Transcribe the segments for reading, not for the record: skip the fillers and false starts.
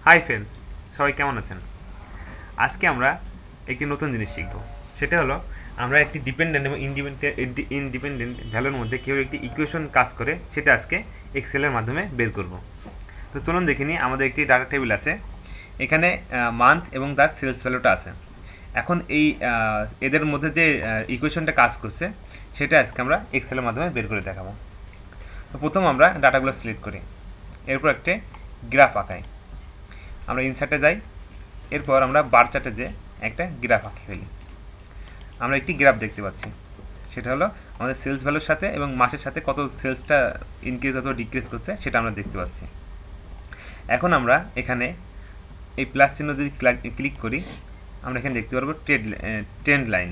Hi friends, সবাই কেমন আছেন? আজকে আমরা একটি নতুন জিনিস শিখব। সেটা হলো আমরা একটি ডিপেন্ডেন্ট এবং ইন্ডিপেন্ডেন্ট ভ্যালুর মধ্যে কীভাবে একটি ইকুয়েশন কাজ করে সেটা আজকে এক্সেলের মাধ্যমে বের করব। তো চলুন দেখে নিই। আমাদের একটি ডাটা টেবিল আছে, এখানে মান্থ এবং তার সেলস ভ্যালুটা আছে। এখন এই এদের মধ্যে যে ইকুয়েশনটা কাজ করছে সেটা আজকে আমরা এক্সেলের মাধ্যমে বের করে দেখাবো। তো প্রথম আমরা ডাটাগুলো সিলেক্ট করি, এরপর একটা গ্রাফ আঁকাই। আমরা ইনসার্টে যাই, এরপর আমরা বার চার্টে যে একটা গ্রাফ আঁকে ফেলি। আমরা একটি গ্রাফ দেখতে পাচ্ছি, সেটা হলো আমাদের সেলস ভ্যালুর সাথে এবং মাসের সাথে কত সেলসটা ইনক্রিজ অথবা ডিক্রিজ করছে সেটা আমরা দেখতে পাচ্ছি। এখন আমরা এখানে এই প্লাস চিহ্ন যদি ক্লিক করি, আমরা এখানে দেখতে পারবো ট্রেন্ড লাইন।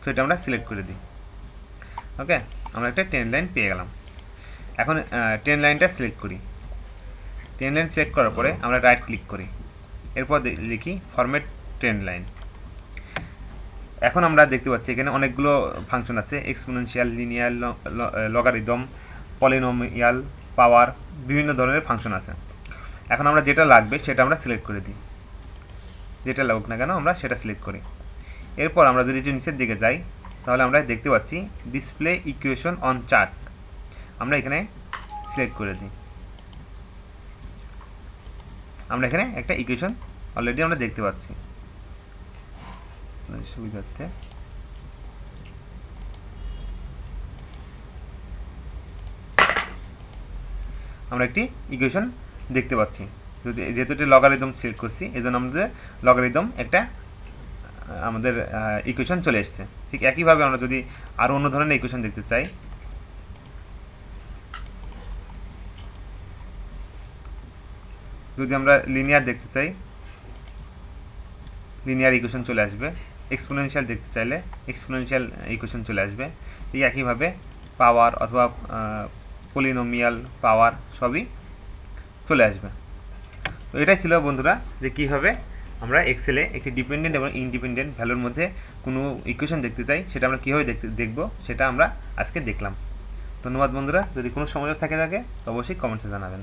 সো এটা আমরা সিলেক্ট করে দিই। ওকে, আমরা একটা ট্রেন্ড লাইন পেয়ে গেলাম। এখন ট্রেন্ড লাইনটা সিলেক্ট করি। ট্রেন্ড লাইন সিলেক্ট করার পরে আমরা রাইট ক্লিক করি, এরপর লিখি ফরম্যাট ট্রেন্ড লাইন। এখন আমরা দেখতে পাচ্ছি এখানে অনেকগুলো ফাংশন আছে, এক্সপোনেনশিয়াল, লিনিয়ার, লগারিদম, পলিনোমিয়াল, পাওয়ার, বিভিন্ন ধরনের ফাংশন আছে। এখন আমরা যেটা লাগবে সেটা আমরা সিলেক্ট করে দিই, যেটা লাগুক না কেন আমরা সেটা সিলেক্ট করি। এরপর আমরা যদি নিচের দিকে যাই তাহলে আমরা দেখতে পাচ্ছি ডিসপ্লে ইকুয়েশন অন চার্ট। আমরা এখানে সিলেক্ট করে দিই। আমরা এখানে একটা ইকুয়েশন অলরেডি আমরা দেখতে পাচ্ছি সুবিধার্থে। আমরা একটি ইকুয়েশন দেখতে পাচ্ছি, যেহেতু এটা লগারিদম সিলেক্ট করছি এজন্য আমাদের লগারিদম একটা আমাদের ইকুয়েশন চলে এসেছে। ঠিক একইভাবে আমরা যদি আরও অন্য ধরনের ইকুয়েশন দেখতে চাই, যদি আমরা লিনিয়ার দেখতে চাই, লিনিয়ার ইকুয়েশন চলে আসবে। এক্সপোনেনশিয়াল দেখতে চাইলে এক্সপোনেনশিয়াল ইকুয়েশন চলে আসবে। ঠিক একইভাবে পাওয়ার অথবা পলিনোমিয়াল, পাওয়ার সবই চলে আসবে। তো এটাই ছিল বন্ধুরা, যে কীভাবে আমরা এক্সেলে একটি ডিপেন্ডেন্ট এবং ইন্ডিপেন্ডেন্ট ভ্যালুর মধ্যে কোনো ইকুয়েশন দেখতে চাই সেটা আমরা কীভাবে দেখব সেটা আমরা আজকে দেখলাম। ধন্যবাদ বন্ধুরা। যদি কোনো সমস্যা থাকে তো অবশ্যই কমেন্টসে জানাবেন।